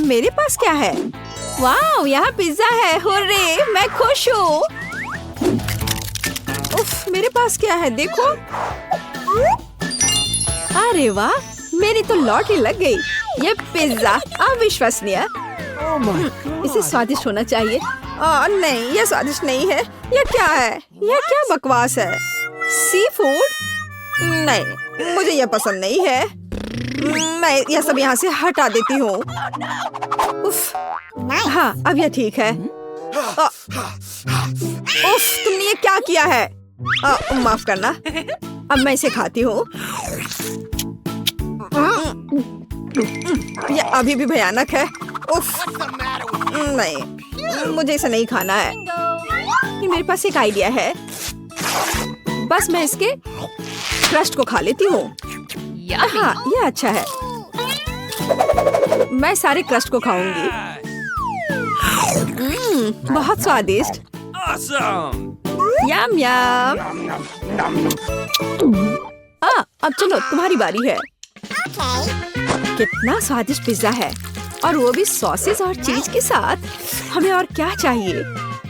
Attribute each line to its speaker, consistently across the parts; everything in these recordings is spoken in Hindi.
Speaker 1: मेरे पास क्या है? वाह, यहाँ पिज्जा है। हुर्रे, मैं खुश हूँ। उफ, मेरे पास क्या है देखो। अरे वाह, मेरी तो लॉटरी लग गई। ये पिज्जा अविश्वसनीय। इसे स्वादिष्ट होना चाहिए। नहीं, ये स्वादिष्ट नहीं है। ये क्या है? ये क्या बकवास है? Sea food? नहीं, मुझे ये पसंद नहीं है। मैं यह सब यहाँ से हटा देती हूँ। उफ, हाँ, अब यह ठीक है। उफ, तुमने ये क्या किया है? माफ करना। अब मैं इसे खाती हूँ। ये अभी भी भयानक है। उफ, नहीं, मुझे इसे नहीं खाना है। मेरे पास एक आइडिया है। बस मैं इसके क्रस्ट को खा लेती हूँ। हाँ, ये अच्छा है। मैं सारे क्रस्ट को खाऊंगी। बहुत स्वादिष्ट। यम यम। अब चलो, तुम्हारी बारी है। कितना स्वादिष्ट पिज्जा है, और वो भी सॉसेस और चीज के साथ। हमें और क्या चाहिए?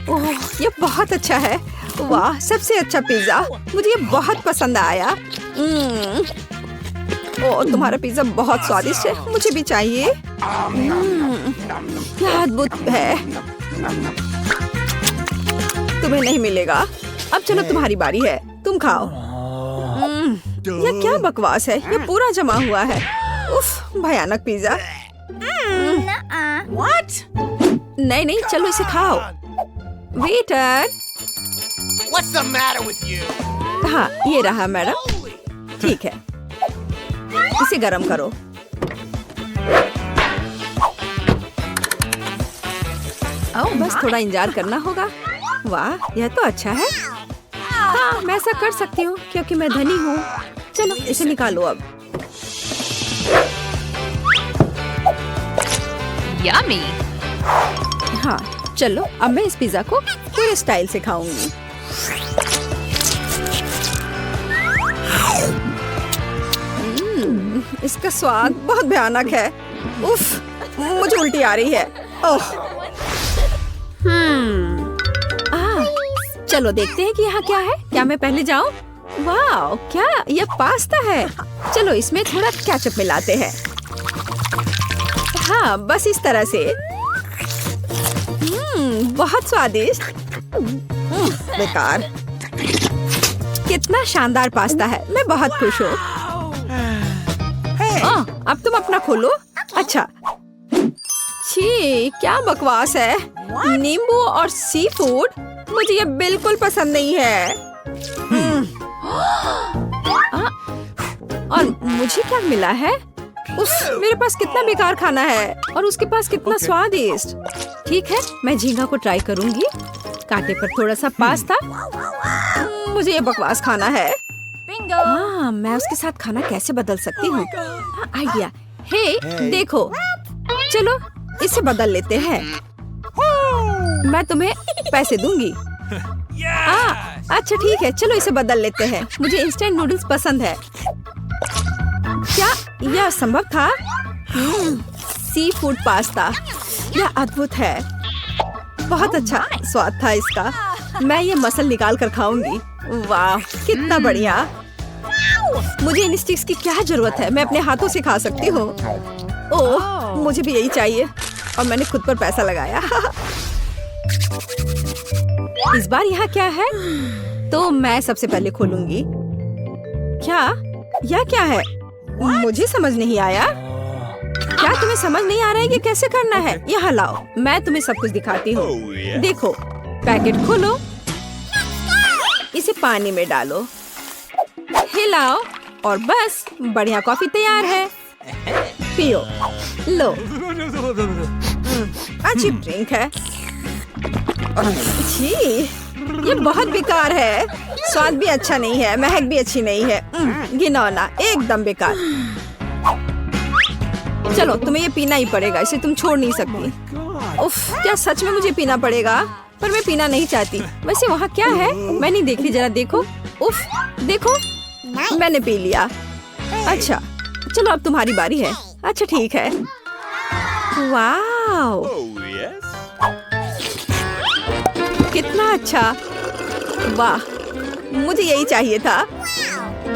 Speaker 1: ओह, ये बहुत अच्छा है। वाह, सबसे अच्छा पिज्जा। मुझे ये बहुत पसंद आया। ओह, तुम्हारा पिज्जा बहुत स्वादिष्ट है। मुझे भी चाहिए। यह अद्भुत है। तुम्हें नहीं मिलेगा। अब चलो, तुम्हारी बारी है। तुम खाओ। यह क्या बकवास है? ये पूरा जमा हुआ है। उफ, भयानक पिज्जा। नहीं नहीं, चलो इसे खाओ। Waiter.
Speaker 2: What's the matter with you?
Speaker 1: हाँ, ये रहा मैडम। ठीक है, इसे गरम करो। बस थोड़ा इंतजार करना होगा। वाह, यह तो अच्छा है। हाँ, मैं ऐसा कर सकती हूँ क्योंकि मैं धनी हूँ। चलो, इसे निकालो अब।
Speaker 3: Yummy.
Speaker 1: हाँ, चलो, अब मैं इस पिज्जा को पूरे स्टाइल से खाऊंगी। इसका स्वाद बहुत भयानक है। उफ, मुझे उल्टी आ रही है। ओह। चलो देखते हैं कि यहाँ क्या है। क्या मैं पहले जाऊँ? वाह, क्या ये पास्ता है? चलो, इसमें थोड़ा केचप मिलाते हैं। हाँ, बस इस तरह से। बहुत स्वादिष्ट। बेकार। कितना शानदार पास्ता है। मैं बहुत खुश हूँ। अब तुम अपना खोलो। अच्छा। छी, क्या बकवास है। नींबू और सी फूड, मुझे ये बिल्कुल पसंद नहीं है। और मुझे क्या मिला है? मेरे पास कितना बेकार खाना है, और उसके पास कितना स्वादिष्ट। ठीक है, मैं झींगा को ट्राई करूंगी। कांटे पर थोड़ा सा पास्ता। मुझे ये बकवास खाना है। हाँ, मैं उसके साथ खाना कैसे बदल सकती हूँ? आइडिया। हे, देखो, चलो इसे बदल लेते हैं। मैं तुम्हें पैसे दूंगी। अच्छा ठीक है, चलो इसे बदल लेते हैं। मुझे इंस्टेंट नूडल्स पसंद है। क्या यह संभव था? सी फूड पास्ता, यह अद्भुत है। बहुत अच्छा स्वाद था इसका। मैं ये मसल निकाल कर खाऊंगी। वाह, कितना बढ़िया। मुझे इन स्टिक्स की क्या जरूरत है? मैं अपने हाथों से खा सकती हूँ। ओह, मुझे भी यही चाहिए, और मैंने खुद पर पैसा लगाया। इस बार यहाँ क्या है? तो मैं सबसे पहले खोलूंगी। क्या? यह क्या है? मुझे समझ नहीं आया। क्या तुम्हें समझ नहीं आ रहा है कि कैसे करना है? यहाँ लाओ, मैं तुम्हें सब कुछ दिखाती हूँ। देखो, पैकेट खोलो, इसे पानी में डालो, हिलाओ, और बस बढ़िया कॉफी तैयार है। पियो। लो। अच्छी ड्रिंक है। छी, ये बहुत बेकार है। स्वाद भी अच्छा नहीं है, महक भी अच्छी नहीं है। घिनौना, एकदम बेकार। चलो, तुम्हें ये पीना ही पड़ेगा, इसे तुम छोड़ नहीं सकती। उफ, क्या सच में मुझे पीना पड़ेगा? पर मैं पीना नहीं चाहती। वैसे वहाँ क्या है? मैं नहीं देख रही, जरा देखो। उफ, देखो, मैंने पी लिया। अच्छा, चलो अब तुम्हारी बारी है। अच्छा ठीक है। वाओ, कितना अच्छा। वाह, मुझे यही चाहिए था।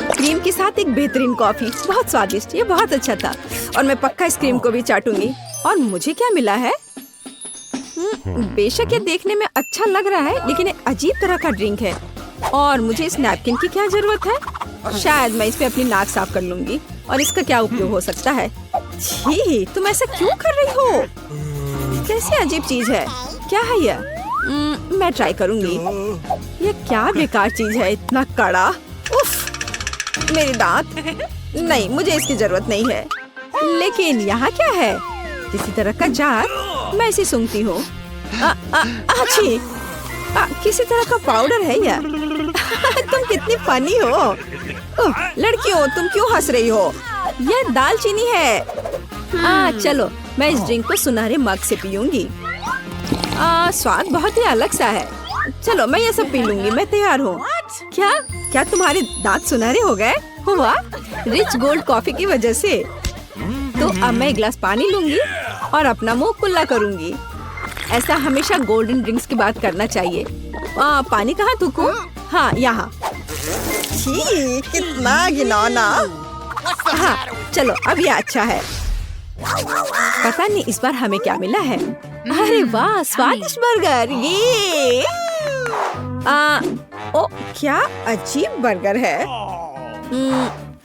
Speaker 1: क्रीम के साथ एक बेहतरीन कॉफी, बहुत स्वादिष्ट। ये बहुत अच्छा था और मैं पक्का इस क्रीम को भी चाटूंगी। और मुझे क्या मिला है? बेशक ये देखने में अच्छा लग रहा है, लेकिन एक अजीब तरह का ड्रिंक है। और मुझे इस नैपकिन की क्या जरूरत है? शायद मैं इस पे अपनी नाक साफ कर लूंगी। और इसका क्या उपयोग हो सकता है? छी, तुम ऐसा क्यों कर रही हो? कैसी अजीब चीज है। क्या है ये? मैं ट्राई करूंगी। ये क्या बेकार चीज है, इतना कड़ा। उफ, मेरे दांत। नहीं, मुझे इसकी जरूरत नहीं है। लेकिन यहाँ क्या है? किसी तरह का जार। मैं इसे सूंघती हूँ। अच्छी, किसी तरह का पाउडर है यह। तुम कितनी फनी हो। लड़कियों, तुम क्यों हंस रही हो? यह दालचीनी है। चलो, मैं इस ड्रिंक को सुनहरे मग से पीऊंगी। स्वाद बहुत ही अलग सा है। चलो, मैं ये सब पी लूंगी। मैं तैयार हूँ। क्या तुम्हारे दांत सुनहरे हो गए? हुआ रिच गोल्ड कॉफी की वजह से। तो अब मैं एक गिलास पानी लूंगी और अपना मुंह कुल्ला करूंगी। ऐसा हमेशा गोल्डन ड्रिंक्स की बात करना चाहिए। पानी कहाँ थूकूं? हाँ, यहाँ। छी, कितना घिनौना। हाँ, चलो, अब ये अच्छा है। पता नहीं इस बार हमें क्या मिला है। अरे वाह, स्वादिष्ट बर्गर। ये ओ, क्या अजीब बर्गर है।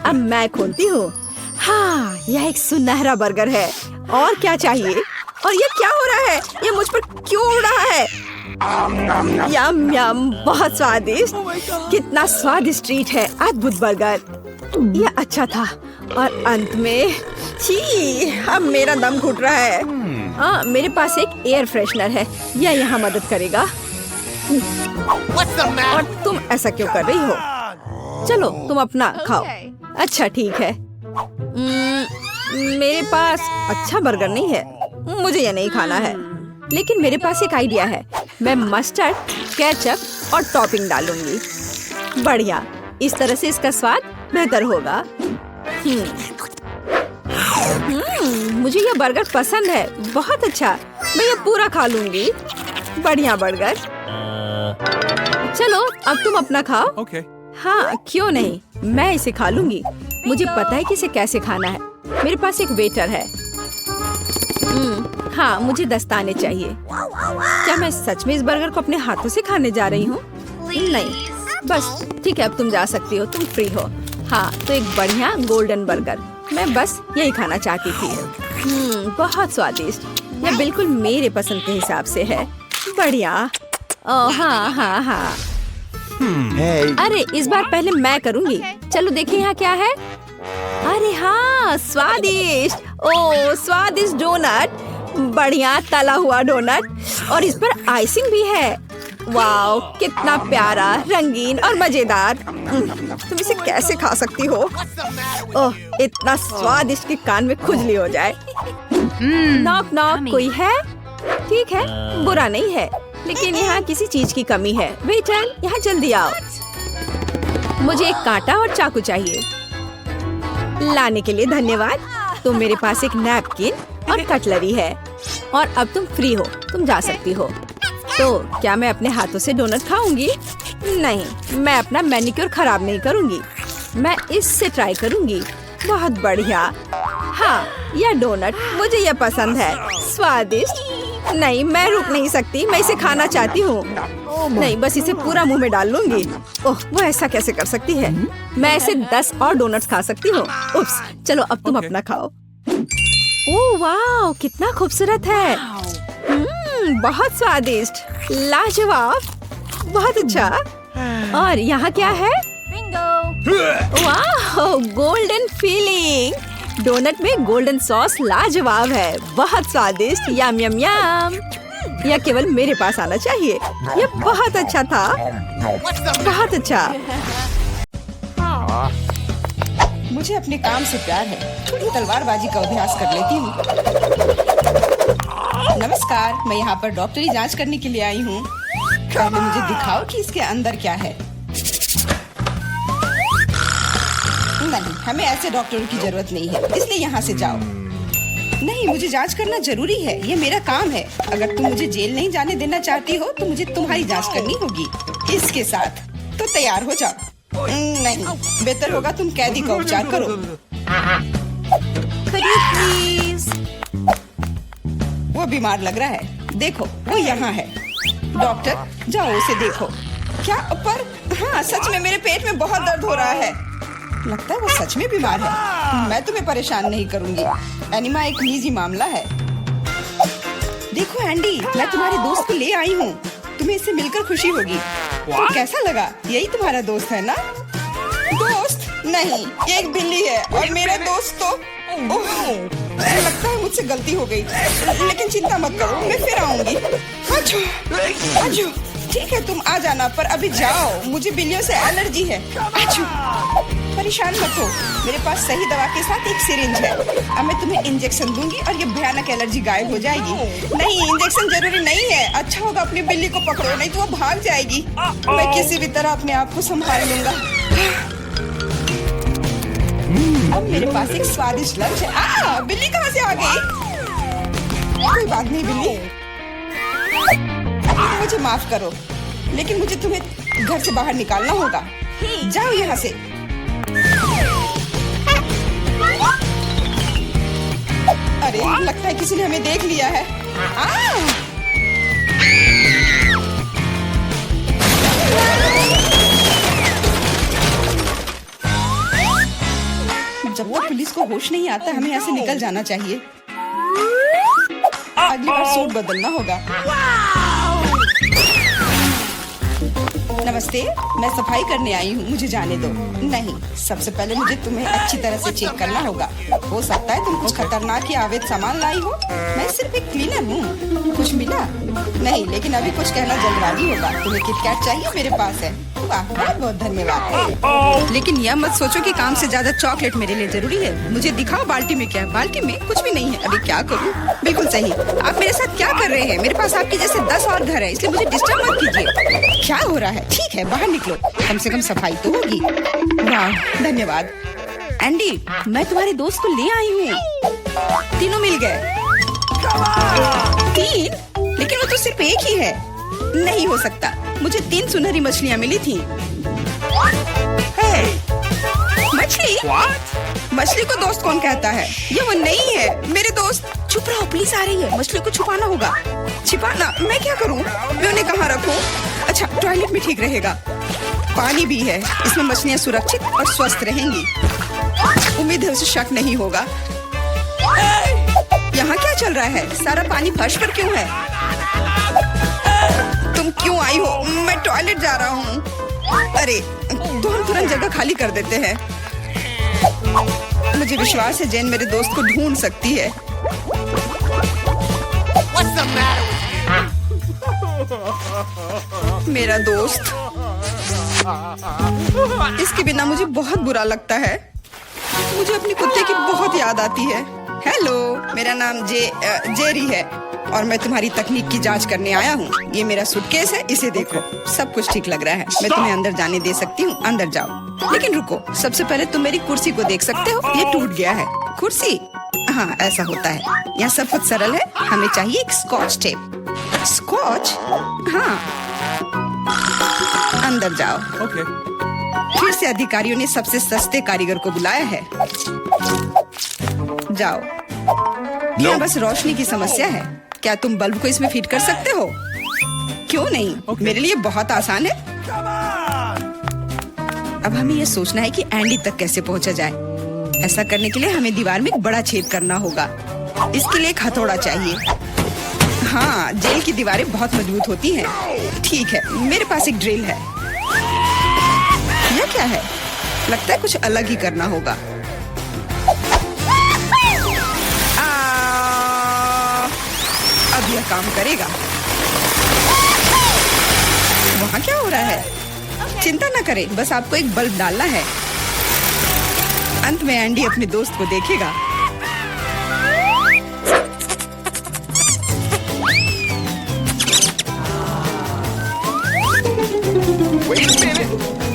Speaker 1: अब मैं खोलती हूँ। हाँ, यह एक सुनहरा बर्गर है। और क्या चाहिए? और ये क्या हो रहा है? ये मुझ पर क्यों उड़ रहा है? यम यम, बहुत स्वादिष्ट। कितना स्वादिष्ट ट्रीट है। अद्भुत बर्गर। यह अच्छा था। और अंत में, छी, अब मेरा दम घुट रहा है। मेरे पास एक एयर फ्रेशनर है। यह यहाँ मदद करेगा। और तुम ऐसा क्यों कर रही हो? चलो, तुम अपना खाओ। अच्छा, ठीक है। मेरे पास अच्छा बर्गर नहीं है। मुझे ये नहीं खाना है। लेकिन मेरे पास एक आइडिया है। मैं मस्टर्ड, केचप और टॉपिंग डालूंगी। बढ़िया, इस तरह से इसका स्वाद बेहतर होगा। मुझे ये बर्गर पसंद है। बहुत अच्छा, मैं ये पूरा खा लूंगी। बढ़िया बर्गर। चलो, अब तुम अपना खाओ।
Speaker 3: Okay.
Speaker 1: हाँ, क्यों नहीं, मैं इसे खा लूंगी। मुझे पता है कि इसे कैसे खाना है। मेरे पास एक वेटर है। हाँ, मुझे दस्ताने चाहिए। क्या मैं सच में इस बर्गर को अपने हाथों से खाने जा रही हूँ? नहीं, बस ठीक है, अब तुम जा सकती हो। तुम फ्री हो। हाँ, तो एक बढ़िया गोल्डन बर्गर। मैं बस यही खाना चाहती थी। बहुत स्वादिष्ट। यह बिल्कुल मेरे पसंद के हिसाब से है। बढ़िया। ओह हाँ हाँ हाँ। अरे, इस बार पहले मैं करूँगी। चलो देखें यहाँ क्या है। अरे हाँ, स्वादिष्ट। ओह, स्वादिष्ट डोनट। बढ़िया तला हुआ डोनट और इस पर आइसिंग भी है। वाओ, कितना प्यारा, रंगीन और मजेदार। तुम इसे कैसे खा सकती हो? ओह, इतना स्वादिष्ट कि कान में खुजली हो जाए। नॉक नॉक, कोई है? ठीक है, बुरा नहीं है, लेकिन यहाँ किसी चीज की कमी है। वेटर, यहाँ जल्दी आओ। मुझे एक कांटा और चाकू चाहिए। लाने के लिए धन्यवाद। तो मेरे पास एक नैपकिन और कटलरी है। और अब तुम फ्री हो, तुम जा सकती हो। तो क्या मैं अपने हाथों से डोनट खाऊंगी? नहीं, मैं अपना मैनिक्योर खराब नहीं करूंगी। मैं इससे ट्राई करूंगी। बहुत बढ़िया। हाँ, यह डोनट मुझे यह पसंद है। स्वादिष्ट। नहीं, मैं रुक नहीं सकती। मैं इसे खाना चाहती हूँ। नहीं, बस इसे पूरा मुंह में डाल लूंगी। ओह, वो ऐसा कैसे कर सकती है? मैं ऐसे 10 और डोनट्स खा सकती हूँ। उप्स, चलो अब तुम अपना खाओ। ओह वाह, कितना खूबसूरत है। बहुत स्वादिष्ट, लाजवाब, बहुत अच्छा। और यहाँ क्या है? वाह, गोल्डन फीलिंग। डोनट में गोल्डन सॉस लाजवाब है। बहुत स्वादिष्ट। यम यम यम। यह केवल मेरे पास आना चाहिए। यह बहुत अच्छा था। बहुत अच्छा।
Speaker 4: मुझे अपने काम से प्यार है। थोड़ी तलवारबाजी का अभ्यास कर लेती हूँ। नमस्कार, मैं यहाँ पर डॉक्टरी जांच करने के लिए आई हूँ। पहले मुझे दिखाओ कि इसके अंदर क्या है। नहीं, हमें ऐसे डॉक्टरों की जरूरत नहीं है, इसलिए यहाँ से जाओ। नहीं, मुझे जांच करना जरूरी है, ये मेरा काम है। अगर तुम मुझे जेल नहीं जाने देना चाहती हो तो मुझे तुम्हारी जांच करनी होगी इसके साथ। तो तैयार हो जाओ। नहीं, बेहतर होगा तुम कैदी का उपचार करो।
Speaker 1: करिए प्लीज।
Speaker 4: वो बीमार लग रहा है, देखो वो यहाँ है। डॉक्टर, जाओ उसे देखो। क्या? पर हाँ, सच में मेरे पेट में बहुत दर्द हो रहा है। लगता है वो सच में बीमार है। मैं तुम्हें परेशान नहीं करूंगी, एनिमा एक निजी मामला है। देखो एंडी, मैं तुम्हारे दोस्त को ले आई हूँ, तुम्हें इससे मिलकर खुशी होगी। तो कैसा लगा? यही तुम्हारा दोस्त है ना? दोस्त नहीं, ये एक बिल्ली है और मेरा दोस्त तो मुझे लगता है मुझसे गलती हो गई, लेकिन चिंता मत करो, मैं फिर आऊंगी। आजो, आजो। ठीक है, तुम आ जाना, पर अभी जाओ, मुझे बिल्लियों से एलर्जी है। आजो। परेशान मत हो, मेरे पास सही दवा के साथ एक सिरिंज है। अब मैं तुम्हें इंजेक्शन दूंगी और ये भयानक एलर्जी गायब हो जाएगी। नहीं, इंजेक्शन जरूरी नहीं है। अच्छा होगा अपनी बिल्ली को पकड़ो, नहीं तो वो भाग जाएगी। मैं किसी भी तरह अपने आप को संभाल लूंगा। अब मेरे पास एक स्वादिष्ट लंच है। बिल्ली कहाँ से आ गई? कोई बात नहीं बिल्ली, मुझे माफ करो, लेकिन मुझे तुम्हें घर से बाहर निकालना होगा। जाओ यहाँ से। अरे, लगता है किसी ने हमें देख लिया है। जब तक पुलिस को होश नहीं आता, हमें यहाँ से निकल जाना चाहिए। अगली बार सूट बदलना होगा। नमस्ते, मैं सफाई करने आई हूँ, मुझे जाने दो। नहीं, सबसे पहले मुझे तुम्हें अच्छी तरह से चेक करना होगा। हो सकता है तुम कुछ खतरनाक या अवैध सामान लाई हो। मैं सिर्फ एक क्लीनर हूँ। कुछ मिला? नहीं, लेकिन अभी कुछ कहना जल्दबाजी होगा। तुम्हें किटकैट चाहिए? मेरे पास है। वाह, बहुत बहुत धन्यवाद। लेकिन यह मत सोचो कि काम से ज्यादा चॉकलेट मेरे लिए जरूरी है। मुझे दिखाओ बाल्टी में क्या है। बाल्टी में कुछ भी नहीं है। अभी क्या करूँ? बिल्कुल सही। आप मेरे साथ क्या कर रहे हैं? मेरे पास आपके जैसे 10 और घर है, इसलिए मुझे डिस्टर्ब मत कीजिए। क्या हो रहा है? ठीक है, बाहर निकलो, कम से कम सफाई तो होगी। वाह, धन्यवाद। एंडी, मैं तुम्हारे दोस्त को ले आई हूँ। तीनों मिल गए। 3? लेकिन वो तो सिर्फ एक ही है। नहीं हो सकता, मुझे 3 सुनहरी मछलियाँ मिली थी। मछली? मछली को दोस्त कौन कहता है? ये वो नहीं है, मेरे दोस्त। चुप रहो, पुलिस आ रही है। मछली को छुपाना होगा। छिपाना? मैं क्या करूँ? मैं उन्हें कहाँ रखूँ? अच्छा, टॉयलेट में ठीक रहेगा। पानी भी है, इसमें मछलियाँ सुरक्षित और स्वस्थ रहेंगी। उम्मीद है उसे शक नहीं होगा। यहाँ क्या चल रहा है? सारा पानी फर्श पर क्यों है? तुम क्यों आई हो? मैं टॉयलेट जा रहा हूँ। अरे, तो हम तुरंत जगह खाली कर देते हैं। मुझे विश्वास है जेन मेरे दोस्त को ढूंढ सकती है।
Speaker 2: What's the matter with you?
Speaker 4: मेरा दोस्त, इसके बिना मुझे बहुत बुरा लगता है। मुझे अपने कुत्ते की बहुत याद आती है। हेलो, मेरा नाम जेरी है और मैं तुम्हारी तकनीक की जांच करने आया हूँ। ये मेरा सूटकेस है, इसे देखो, सब कुछ ठीक लग रहा है। मैं तुम्हें अंदर जाने दे सकती हूँ, अंदर जाओ। लेकिन रुको, सबसे पहले तुम मेरी कुर्सी को देख सकते हो, ये टूट गया है। कुर्सी? हाँ, ऐसा होता है। यहाँ सब कुछ सरल है, हमें चाहिए एक स्कॉच टेप। स्कॉच? हाँ, अंदर जाओ। फिर से अधिकारियों ने सबसे सस्ते कारीगर को बुलाया है। जाओ। यहाँ बस रोशनी की समस्या है। क्या तुम बल्ब को इसमें फिट कर सकते हो? क्यों नहीं? मेरे लिए बहुत आसान है। अब हमें यह सोचना है कि एंडी तक कैसे पहुंचा जाए। ऐसा करने के लिए हमें दीवार में एक बड़ा छेद करना होगा। इसके लिए एक हथौड़ा चाहिए। हाँ, जेल की दीवारें बहुत मजबूत होती हैं। ठीक है, मेरे पास एक ड्रिल है। यह क्या है? लगता है कुछ अलग ही करना होगा। अब यह काम करेगा। वहाँ क्या हो रहा है? चिंता न करें, बस आपको एक बल्ब डालना है। अंत में एंडी अपने दोस्त को देखेगा।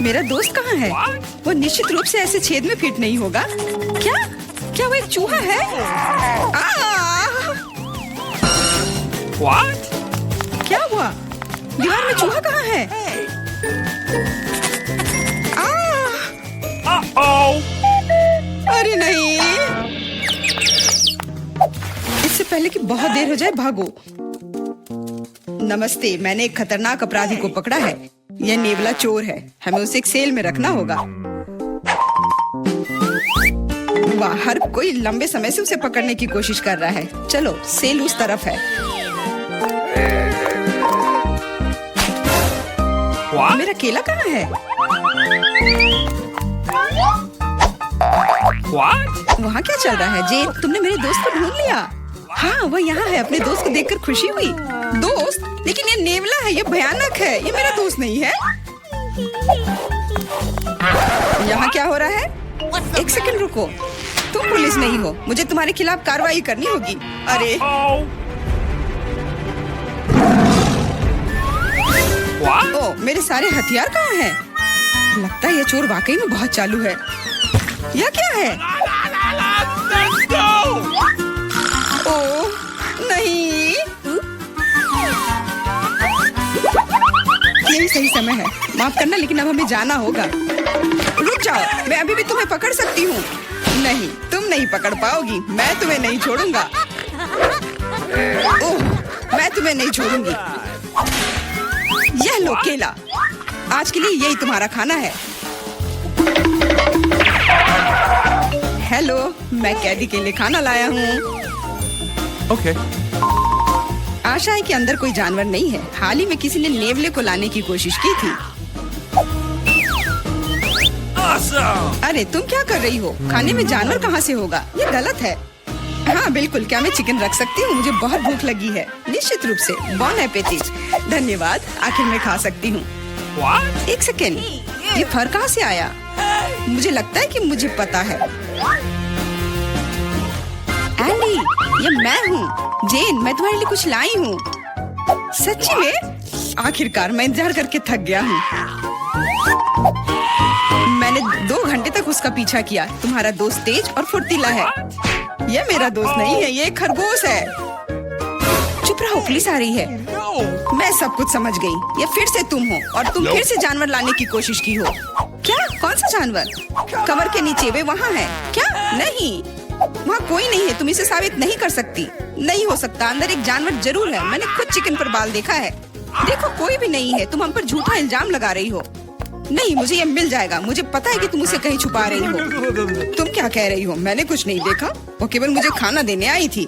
Speaker 4: मेरा दोस्त कहाँ है? वो निश्चित रूप से ऐसे छेद में फिट नहीं होगा। क्या? क्या वो एक चूहा है?
Speaker 2: What?
Speaker 4: क्या हुआ? दीवार में चूहा कहाँ है?
Speaker 2: Uh-oh!
Speaker 4: अरे नहीं, इससे पहले कि बहुत देर हो जाए भागो। नमस्ते, मैंने एक खतरनाक अपराधी को पकड़ा है। यह नेवला चोर है, हमें उसे एक सेल में रखना होगा। वाह, हर कोई लंबे समय से उसे पकड़ने की कोशिश कर रहा है। चलो, सेल उस तरफ है।
Speaker 2: What?
Speaker 4: मेरा केला कहाँ है?
Speaker 2: What?
Speaker 4: वहाँ क्या चल रहा है? जेन, तुमने मेरे दोस्त को ढूंढ लिया? हाँ, वह यहाँ है। अपने दोस्त को देखकर खुशी हुई। दोस्त? लेकिन ये नेवला है, ये भयानक है, ये मेरा दोस्त नहीं है। यहाँ क्या हो रहा है? एक सेकंड रुको, तुम पुलिस नहीं हो, मुझे तुम्हारे खिलाफ कार्रवाई करनी होगी। अरे
Speaker 2: Oh! What?
Speaker 4: ओ, मेरे सारे हथियार कहाँ हैं? लगता है ये चोर वाकई में बहुत चालू है। यह क्या है?
Speaker 2: Let's go!
Speaker 4: ओ नहीं, यही सही समय है। माफ करना, लेकिन अब हमें जाना होगा। रुक जाओ, मैं अभी भी तुम्हें पकड़ सकती हूँ। नहीं, तुम नहीं पकड़ पाओगी, मैं तुम्हें नहीं छोड़ूंगा। ओह, मैं तुम्हें नहीं छोड़ूंगी। यह लो केला, आज के लिए यही तुम्हारा खाना है। हेलो, मैं कैदी के लिए खाना लाया हूँ।
Speaker 2: Okay.
Speaker 4: आशा है कि अंदर कोई जानवर नहीं है। हाल ही में किसी ने नेवले को लाने की कोशिश की थी।
Speaker 2: Awesome!
Speaker 4: अरे तुम क्या कर रही हो? खाने में जानवर कहाँ से होगा? ये गलत है। हाँ बिल्कुल, क्या मैं चिकन रख सकती हूँ? मुझे बहुत भूख लगी है। निश्चित रूप से। बॉन एपेटिट। धन्यवाद, आखिर में खा सकती हूँ।
Speaker 2: What?
Speaker 4: एक सेकेंड, ये फर कहाँ से आया? मुझे लगता है कि मुझे पता है। एंडी, ये मैं हूँ। जेन, मैं तुम्हारे लिए कुछ लाई हूँ। सच्ची में? आखिरकार, मैं इंतजार करके थक गया हूँ। मैंने 2 घंटे तक उसका पीछा किया। तुम्हारा दोस्त तेज और फुर्तीला है। यह मेरा दोस्त नहीं है, ये एक खरगोश है। चुप रहो, पुलिस आ रही है।
Speaker 2: No!
Speaker 4: मैं सब कुछ समझ गई। ये फिर से तुम हो और तुम फिर से जानवर लाने की कोशिश की हो। क्या? कौन सा जानवर? कमर के नीचे, वे वहाँ है। क्या? नहीं, वहाँ कोई नहीं है। तुम इसे साबित नहीं कर सकती। नहीं हो सकता, अंदर एक जानवर जरूर है। मैंने खुद चिकन पर बाल देखा है। देखो, कोई भी नहीं है। तुम हम पर झूठा इल्जाम लगा रही हो। नहीं, मुझे ये मिल जाएगा। मुझे पता है कि तुम उसे कहीं छुपा रही हो। तुम क्या कह रही हो? मैंने कुछ नहीं देखा, वो केवल मुझे खाना देने आई थी।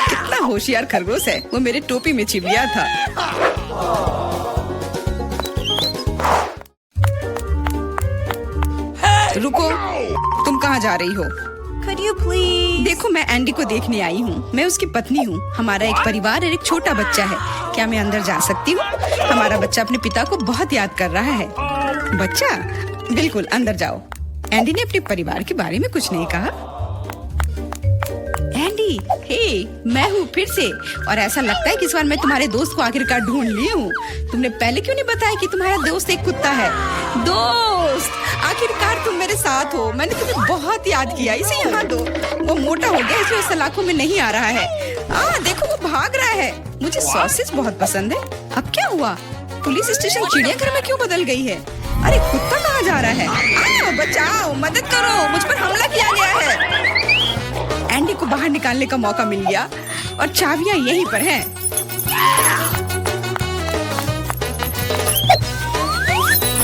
Speaker 4: कितना होशियार खरगोश है, वो मेरे टोपी में छिप गया था। रुको, तुम कहाँ जा रही हो?
Speaker 1: Could you please?
Speaker 4: देखो, मैं एंडी को देखने आई हूँ। मैं उसकी पत्नी हूँ। हमारा एक परिवार और एक छोटा बच्चा है। क्या मैं अंदर जा सकती हूँ? हमारा बच्चा अपने पिता को बहुत याद कर रहा है। बच्चा? बिल्कुल, अंदर जाओ। एंडी ने अपने परिवार के बारे में कुछ नहीं कहा। एंडी, हे, मैं हूँ फिर से। और ऐसा लगता है कि इस बार मैं तुम्हारे दोस्त को आखिरकार ढूंढ ली हूँ। तुमने पहले क्यों नहीं बताया कि तुम्हारा दोस्त एक कुत्ता है? दोस्त, आखिरकार तुम मेरे साथ हो। मैंने तुम्हें बहुत याद किया। इसे यहाँ दो। वो मोटा हो गया, इसलिए सलाखों में नहीं आ रहा है। देखो, वो भाग रहा है। मुझे सॉसेज बहुत पसंद है। अब क्या हुआ? पुलिस स्टेशन चिड़ियाघर में क्यों बदल गई है? अरे कुत्ता कहाँ जा रहा है? बचाओ, मदद करो, मुझ पर हमला किया गया है। एंडी को बाहर निकालने का मौका मिल गया और चाबियां यहीं पर हैं।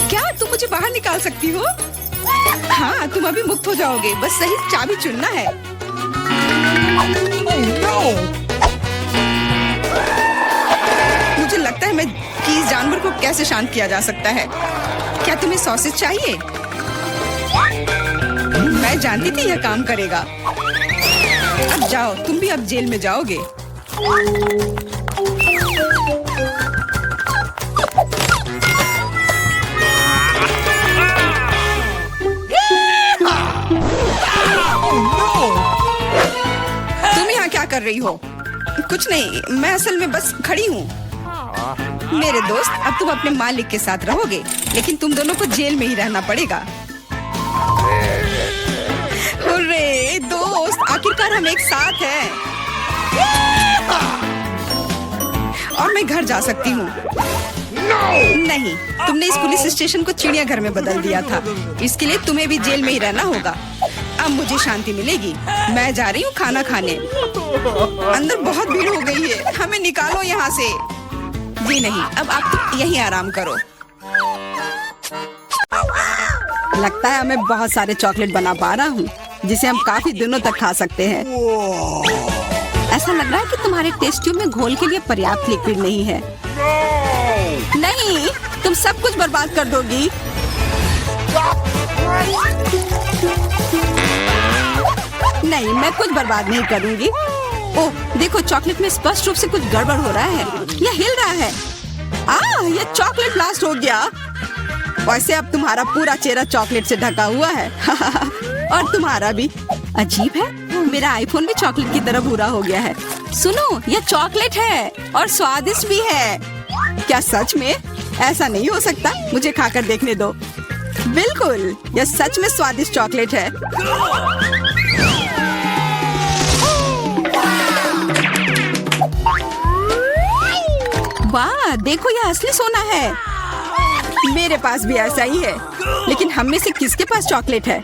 Speaker 4: क्या तुम मुझे बाहर निकाल सकती हो? हाँ, तुम अभी मुक्त हो जाओगे। बस सही चाबी चुनना है।
Speaker 2: Oh no!
Speaker 4: मुझे लगता है कि इस जानवर को कैसे शांत किया जा सकता है। क्या तुम्हें सॉसेज चाहिए? मैं जानती थी यह काम करेगा। अब जाओ, तुम भी अब जेल में जाओगे। तुम यहाँ क्या कर रही हो? कुछ नहीं, मैं असल में बस खड़ी हूँ। मेरे दोस्त, अब तुम अपने मालिक के साथ रहोगे, लेकिन तुम दोनों को जेल में ही रहना पड़ेगा। हुर्रे, दोस्त, आखिर शुक्र हम एक साथ हैं। और मैं घर जा सकती हूँ। नहीं, तुमने इस पुलिस स्टेशन को चिड़ियाघर में बदल दिया था। इसके लिए तुम्हें भी जेल में ही रहना होगा। अब मुझे शांति मिलेगी। मैं जा रही हूँ खाना खाने। अंदर बहुत भीड़ हो गई है, हमें निकालो यहाँ से। जी नहीं, अब आप यहीं आराम करो। लगता है मैं बहुत सारे चॉकलेट बना पा रहा हूँ, जिसे हम काफी दिनों तक खा सकते हैं। ऐसा लग रहा है कि तुम्हारे टेस्ट ट्यूब में घोल के लिए पर्याप्त लिक्विड नहीं है। नहीं, तुम सब कुछ बर्बाद कर दोगी। नहीं, मैं कुछ बर्बाद नहीं करूंगी। ओह, देखो चॉकलेट में स्पष्ट रूप से कुछ गड़बड़ हो रहा है। यह हिल रहा है। यह चॉकलेट ब्लास्ट हो गया। वैसे अब तुम्हारा पूरा चेहरा चॉकलेट से ढका हुआ है। और तुम्हारा भी। अजीब है, मेरा आईफोन भी चॉकलेट की तरह भूरा हो गया है। सुनो, यह चॉकलेट है और स्वादिष्ट भी है। क्या सच में? ऐसा नहीं हो सकता, मुझे खाकर देखने दो। बिल्कुल, यह सच में स्वादिष्ट चॉकलेट है। वाह, देखो यह असली सोना है। मेरे पास भी ऐसा ही है, लेकिन हम में से किसके पास चॉकलेट है?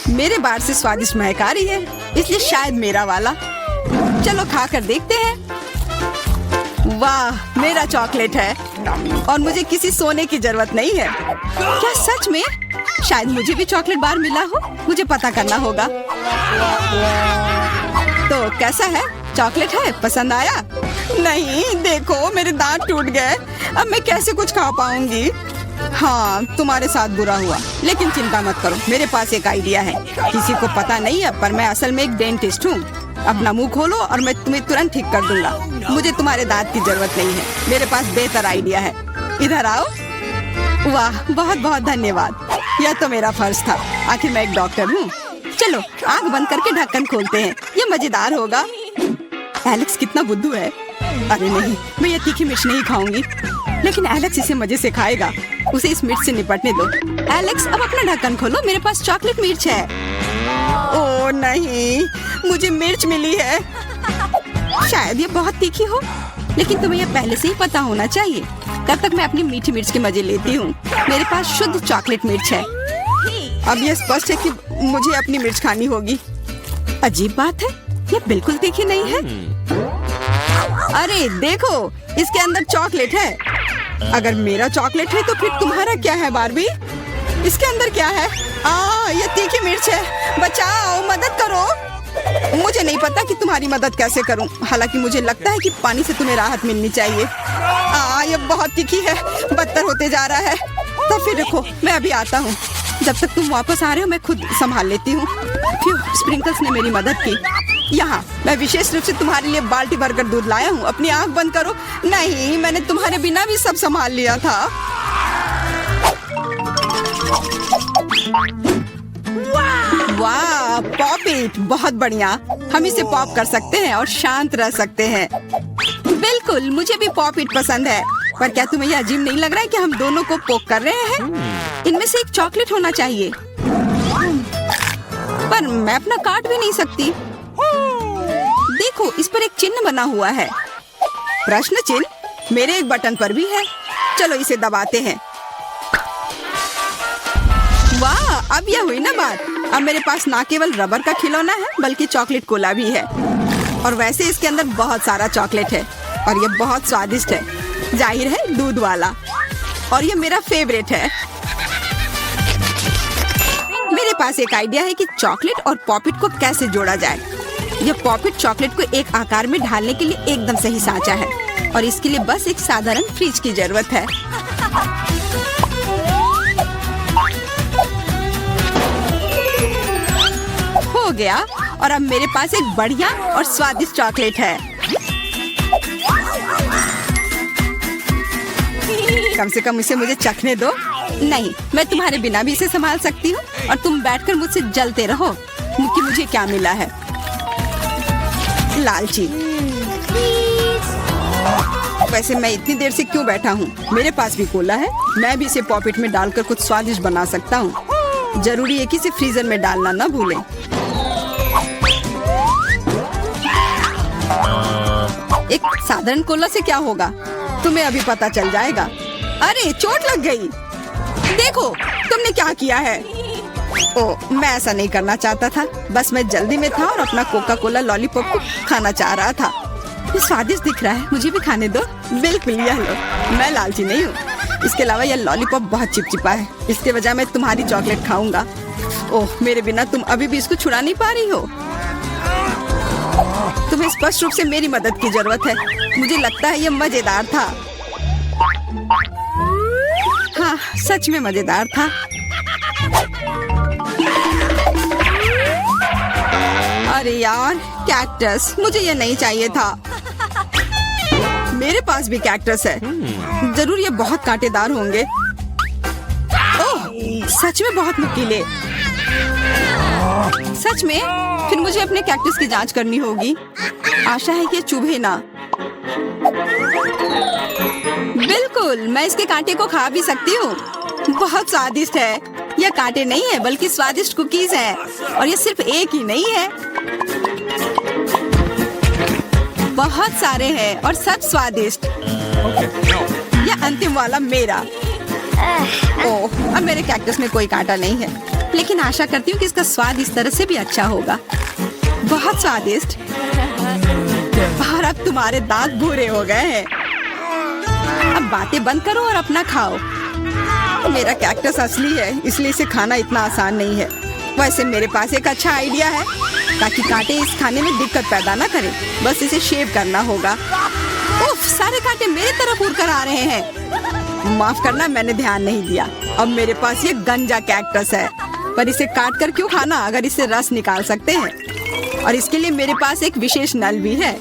Speaker 4: मेरे बार से स्वादिष्ट महक आ रही है, इसलिए शायद मेरा वाला। चलो खाकर देखते हैं। वाह, मेरा चॉकलेट है और मुझे किसी सोने की जरूरत नहीं है। क्या सच में? शायद मुझे भी चॉकलेट बार मिला हो। मुझे पता करना होगा। तो कैसा है? चॉकलेट है? पसंद आया? नहीं, देखो मेरे दांत टूट गए। अब मैं कैसे कुछ खा पाऊंगी? हाँ, तुम्हारे साथ बुरा हुआ, लेकिन चिंता मत करो, मेरे पास एक आइडिया है। किसी को पता नहीं है, पर मैं असल में एक डेंटिस्ट हूँ। अपना मुंह खोलो और मैं तुम्हें तुरंत ठीक कर दूंगा। मुझे तुम्हारे दांत की जरूरत नहीं है। मेरे पास बेहतर आइडिया है। इधर आओ। वाह, बहुत बहुत धन्यवाद। यह तो मेरा फर्ज था। आखिर मैं एक डॉक्टर हूँ। चलो आँख बंद करके ढक्कन खोलते हैं। ये मजेदार होगा। एलेक्स कितना बुद्धू है। अरे नहीं, मैं ये तीखी मिर्च नहीं खाऊंगी। लेकिन एलेक्स इसे मजे से खाएगा। उसे इस मिर्च से निपटने दो। एलेक्स, अब अपना ढक्कन खोलो, मेरे पास चॉकलेट मिर्च है। ओह नहीं, मुझे मिर्च मिली है। शायद ये बहुत तीखी हो, लेकिन तुम्हें यह पहले से ही पता होना चाहिए। तब तक मैं अपनी मीठी मिर्च के मजे लेती हूँ। मेरे पास शुद्ध चॉकलेट मिर्च है। अब यह स्पष्ट है कि मुझे अपनी मिर्च खानी होगी। अजीब बात है, ये बिल्कुल तीखी नहीं है। अरे देखो, इसके अंदर चॉकलेट है। अगर मेरा चॉकलेट है तो फिर तुम्हारा क्या है बार्बी? इसके अंदर क्या है? ये तीखी मिर्च है। बचाओ, मदद करो। मुझे नहीं पता कि तुम्हारी मदद कैसे करूं। हालांकि मुझे लगता है कि पानी से तुम्हें राहत मिलनी चाहिए। ये बहुत तीखी है, बदतर होते जा रहा है। तो फिर देखो, मैं अभी आता हूँ। जब तक तुम वापस आ रहे हो मैं खुद संभाल लेती हूँ। स्प्रिंकल्स ने मेरी मदद की। यहाँ मैं विशेष रूप से तुम्हारे लिए बाल्टी भरकर दूध लाया हूँ। अपनी आँख बंद करो। नहीं, मैंने तुम्हारे बिना भी सब संभाल लिया था। वाह, पॉप इट, बहुत बढ़िया। हम इसे पॉप कर सकते हैं और शांत रह सकते हैं। बिल्कुल, मुझे भी पॉप इट पसंद है। पर क्या तुम्हें यह अजीब नहीं लग रहा है कि हम दोनों को पोक कर रहे हैं? इनमें से एक चॉकलेट होना चाहिए। पर मैं अपना काट भी नहीं सकती। देखो, इस पर एक चिन्ह बना हुआ है। प्रश्न चिन्ह मेरे एक बटन पर भी है। चलो इसे दबाते हैं। वाह, अब यह हुई ना बात। अब मेरे पास ना केवल रबर का खिलौना है, बल्कि चॉकलेट कोला भी है। और वैसे इसके अंदर बहुत सारा चॉकलेट है और यह बहुत स्वादिष्ट है। जाहिर है, दूध वाला। और यह मेरा फेवरेट है। मेरे पास एक आइडिया है कि चॉकलेट और पॉपिट को कैसे जोड़ा जाए। यह पॉपिट चॉकलेट को एक आकार में ढालने के लिए एकदम सही सांचा है और इसके लिए बस एक साधारण फ्रिज की जरूरत है। हो गया, और अब मेरे पास एक बढ़िया और स्वादिष्ट चॉकलेट है। कम से कम इसे मुझे चखने दो। नहीं, मैं तुम्हारे बिना भी इसे संभाल सकती हूँ और तुम बैठकर मुझसे जलते रहो कि मुझे क्या मिला है। लालची। वैसे मैं इतनी देर से क्यों बैठा हूँ? मेरे पास भी कोला है। मैं भी इसे पॉकेट में डालकर कुछ स्वादिष्ट बना सकता हूँ। जरूरी है कि इसे फ्रीजर में डालना ना भूलें। एक साधारण कोला से क्या होगा, तुम्हें अभी पता चल जाएगा। अरे चोट लग गई। देखो तुमने क्या किया है। ओ, मैं ऐसा नहीं करना चाहता था, बस मैं जल्दी में था और अपना कोका कोला लॉलीपॉप को खाना चाह रहा था। ये स्वादिष्ट दिख रहा है, मुझे भी खाने दो। बिल्कुल, यह लो, मैं लालची नहीं हूँ। इसके अलावा यह लॉलीपॉप बहुत चिपचिपा है, इसके बजाय मैं तुम्हारी चॉकलेट खाऊंगा। ओह, मेरे बिना तुम अभी भी इसको छुड़ा नहीं पा रही हो। तुम्हें स्पष्ट रूप से मेरी मदद की जरूरत है। मुझे लगता है यह मजेदार था। हाँ, सच में मजेदार था। अरे यार, कैक्टस, मुझे ये नहीं चाहिए था। मेरे पास भी कैक्टस है, जरूर ये बहुत कांटेदार होंगे। ओह, सच में बहुत नुकीले। सच में? फिर मुझे अपने कैक्टस की जांच करनी होगी। आशा है कि ये चुभे ना। बिल्कुल, मैं इसके कांटे को खा भी सकती हूँ। बहुत स्वादिष्ट है। यह कांटे नहीं है बल्कि स्वादिष्ट कुकीज है, और यह सिर्फ एक ही नहीं है, बहुत सारे हैं और सब स्वादिष्ट। यह अंतिम वाला मेरा। ओह, अब मेरे कैक्टस में कोई कांटा नहीं है, लेकिन आशा करती हूँ कि इसका स्वाद इस तरह से भी अच्छा होगा। बहुत स्वादिष्ट। और अब तुम्हारे दांत भूरे हो गए हैं। अब बातें बंद करो और अपना खाओ। मेरा कैक्टस असली है, इसलिए इसे खाना इतना आसान नहीं है। वैसे मेरे पास एक अच्छा आइडिया है, ताकि कांटे इस खाने में दिक्कत पैदा ना करें। बस इसे शेव करना होगा। उफ, सारे कांटे मेरे तरफ उड़ कर आ रहे हैं। माफ करना, मैंने ध्यान नहीं दिया। अब मेरे पास ये गंजा कैक्टस है, पर इसे काट कर क्यों खाना अगर इससे रस निकाल सकते हैं। और इसके लिए मेरे पास एक विशेष नल भी है।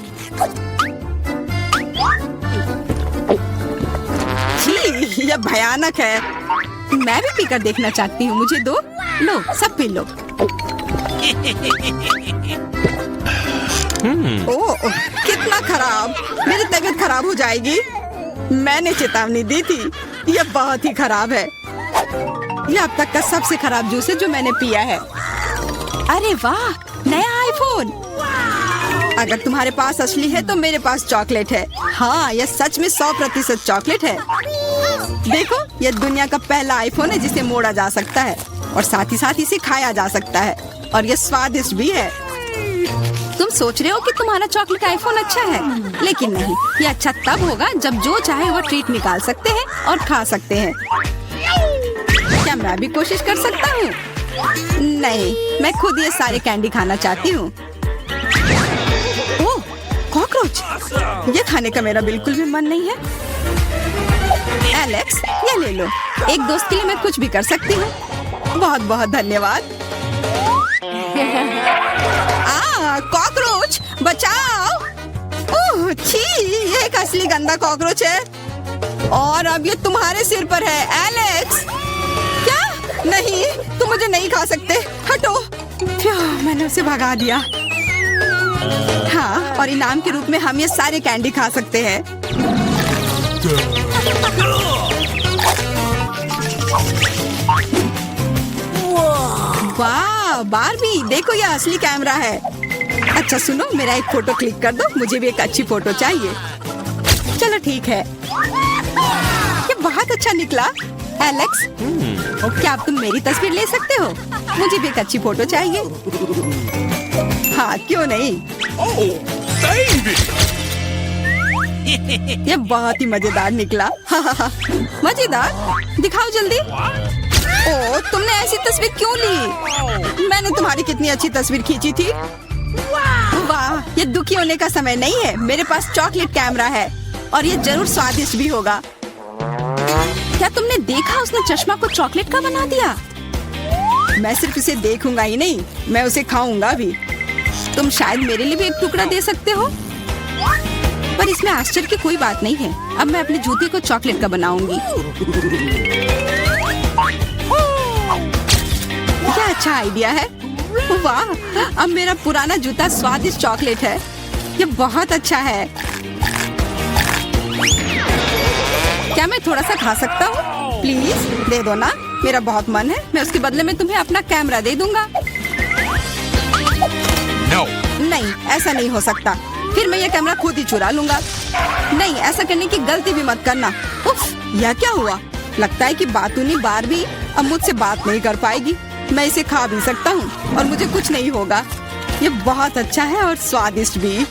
Speaker 4: छी, यह भयानक है। मैं भी पीकर देखना चाहती हूँ, मुझे दो। लो, सब पी लो। ओह, कितना खराब। मेरी तबीयत खराब हो जाएगी। मैंने चेतावनी दी थी। यह बहुत ही खराब है। यह अब तक का सबसे खराब जूस है जो मैंने पिया है। अरे वाह, नया आईफोन। अगर तुम्हारे पास असली है तो मेरे पास चॉकलेट है। हाँ, यह सच में 100% चॉकलेट है। देखो, यह दुनिया का पहला आईफोन है जिसे मोड़ा जा सकता है, और साथ ही साथ इसे खाया जा सकता है, और यह स्वादिष्ट भी है। तुम सोच रहे हो कि तुम्हारा चॉकलेट आईफोन अच्छा है, लेकिन नहीं। यह अच्छा तब होगा जब जो चाहे वो ट्रीट निकाल सकते हैं और खा सकते हैं। क्या मैं भी कोशिश कर सकता हूँ? नहीं, मैं खुद ये सारे कैंडी खाना चाहती हूँ। ओह, कॉकरोच। ये खाने का मेरा बिल्कुल भी मन नहीं है। एलेक्स, ये ले लो। एक दोस्त के लिए मैं कुछ भी कर सकती हूँ। बहुत बहुत धन्यवाद। कॉकरोच, बचाओ। ओह छी, ये एक असली गंदा कॉकरोच है, और अब ये तुम्हारे सिर पर है। एलेक्स, क्या? नहीं, तुम मुझे नहीं खा सकते। हटो। मैंने उसे भगा दिया। हाँ, और इनाम के रूप में हम ये सारे कैंडी खा सकते हैं। वाह, बारबी, देखो ये असली कैमरा है। अच्छा सुनो, मेरा एक फोटो क्लिक कर दो, मुझे भी एक अच्छी फोटो चाहिए। चलो ठीक है। ये बहुत अच्छा निकला। एलेक्स, क्या अब तुम मेरी तस्वीर ले सकते हो? मुझे भी एक अच्छी फोटो चाहिए। हाँ, क्यों नहीं। ये बहुत ही मजेदार निकला। मजेदार? दिखाओ जल्दी। ओह, तुमने ऐसी तस्वीर क्यों ली? मैंने तुम्हारी कितनी अच्छी तस्वीर खींची थी। वाह, ये दुखी होने का समय नहीं है। मेरे पास चॉकलेट कैमरा है, और ये जरूर स्वादिष्ट भी होगा। क्या तुमने देखा, उसने चश्मा को चॉकलेट का बना दिया? मैं सिर्फ इसे देखूंगा ही नहीं, मैं उसे खाऊंगा भी। तुम शायद मेरे लिए भी एक टुकड़ा दे सकते हो, पर इसमें आश्चर्य की कोई बात नहीं है। अब मैं अपने जूते को चॉकलेट का बनाऊंगी। क्या अच्छा आइडिया है। वाह, अब मेरा पुराना जूता स्वादिष्ट चॉकलेट है। ये बहुत अच्छा है। क्या मैं थोड़ा सा खा सकता हूँ? प्लीज दे दो ना।
Speaker 1: मेरा बहुत मन है, मैं उसके बदले में तुम्हें अपना कैमरा दे दूंगा।
Speaker 2: No.
Speaker 1: नहीं, ऐसा नहीं हो सकता। फिर मैं ये कैमरा खुद ही चुरा लूंगा। नहीं, ऐसा करने की गलती भी मत करना। उफ, यह क्या हुआ? लगता है कि बातूनी बारबी अब मुझसे बात नहीं कर पाएगी। मैं इसे खा भी सकता हूँ और मुझे कुछ नहीं होगा। ये बहुत अच्छा है और स्वादिष्ट भी।